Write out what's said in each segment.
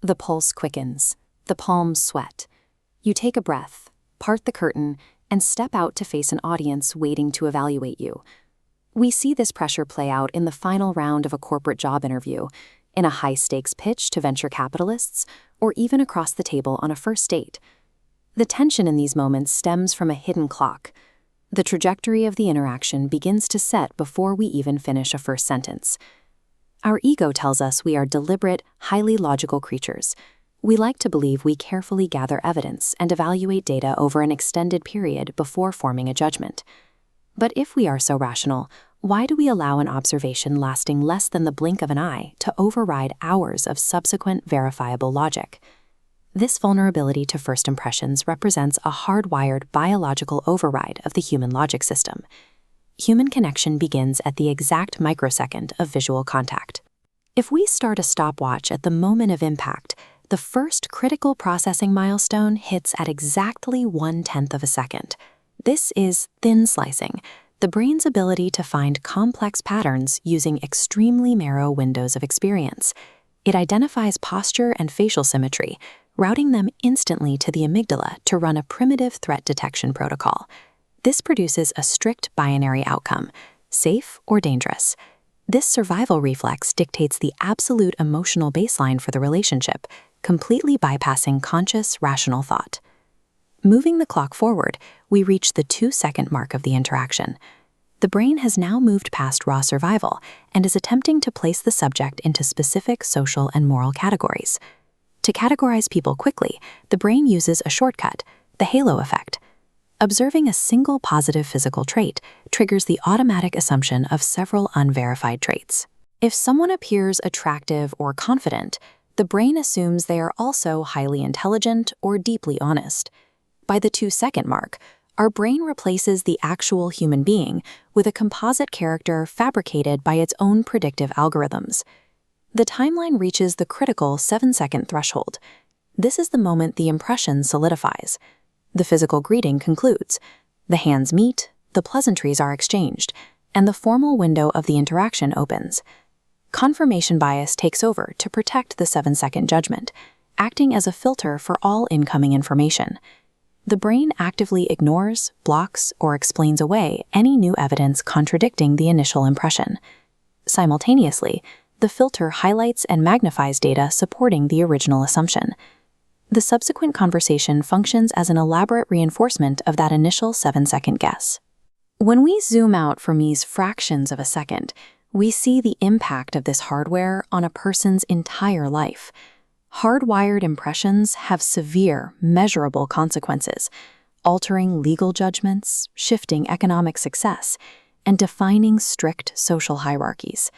The pulse quickens. The palms sweat. You take a breath, part the curtain, and step out to face an audience waiting to evaluate you. We see this pressure play out in the final round of a corporate job interview, in a high-stakes pitch to venture capitalists, or even across the table on a first date. The tension in these moments stems from a hidden clock. The trajectory of the interaction begins to set before we even finish a first sentence. Our ego tells us we are deliberate, highly logical creatures. We like to believe we carefully gather evidence and evaluate data over an extended period before forming a judgment. But if we are so rational, why do we allow an observation lasting less than the blink of an eye to override hours of subsequent verifiable logic? This vulnerability to first impressions represents a hardwired biological override of the human logic system. Human connection begins at the exact microsecond of visual contact. If we start a stopwatch at the moment of impact, the first critical processing milestone hits at exactly 1/10 of a second. This is thin slicing, the brain's ability to find complex patterns using extremely narrow windows of experience. It identifies posture and facial symmetry, routing them instantly to the amygdala to run a primitive threat detection protocol. This produces a strict binary outcome, safe or dangerous. This survival reflex dictates the absolute emotional baseline for the relationship, completely bypassing conscious, rational thought. Moving the clock forward, we reach the 2-second mark of the interaction. The brain has now moved past raw survival and is attempting to place the subject into specific social and moral categories. To categorize people quickly, the brain uses a shortcut, the halo effect. Observing a single positive physical trait triggers the automatic assumption of several unverified traits. If someone appears attractive or confident, the brain assumes they are also highly intelligent or deeply honest. By the 2-second mark, our brain replaces the actual human being with a composite character fabricated by its own predictive algorithms. The timeline reaches the critical 7-second threshold. This is the moment the impression solidifies. The physical greeting concludes. The hands meet, the pleasantries are exchanged, and the formal window of the interaction opens. Confirmation bias takes over to protect the 7-second judgment, acting as a filter for all incoming information. The brain actively ignores, blocks, or explains away any new evidence contradicting the initial impression. Simultaneously, the filter highlights and magnifies data supporting the original assumption. The subsequent conversation functions as an elaborate reinforcement of that initial 7-second guess. When we zoom out from these fractions of a second, we see the impact of this hardware on a person's entire life. Hardwired impressions have severe, measurable consequences, altering legal judgments, shifting economic success, and defining strict social hierarchies.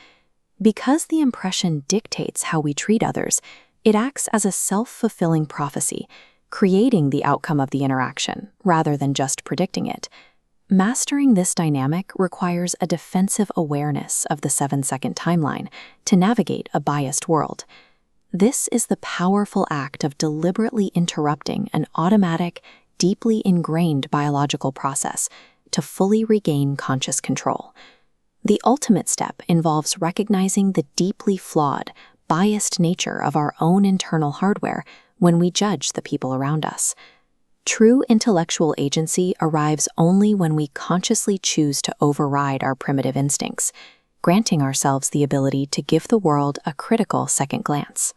Because the impression dictates how we treat others, it acts as a self-fulfilling prophecy, creating the outcome of the interaction rather than just predicting it. Mastering this dynamic requires a defensive awareness of the 7-second timeline to navigate a biased world. This is the powerful act of deliberately interrupting an automatic, deeply ingrained biological process to fully regain conscious control. The ultimate step involves recognizing the deeply flawed, biased nature of our own internal hardware when we judge the people around us. True intellectual agency arrives only when we consciously choose to override our primitive instincts, granting ourselves the ability to give the world a critical second glance.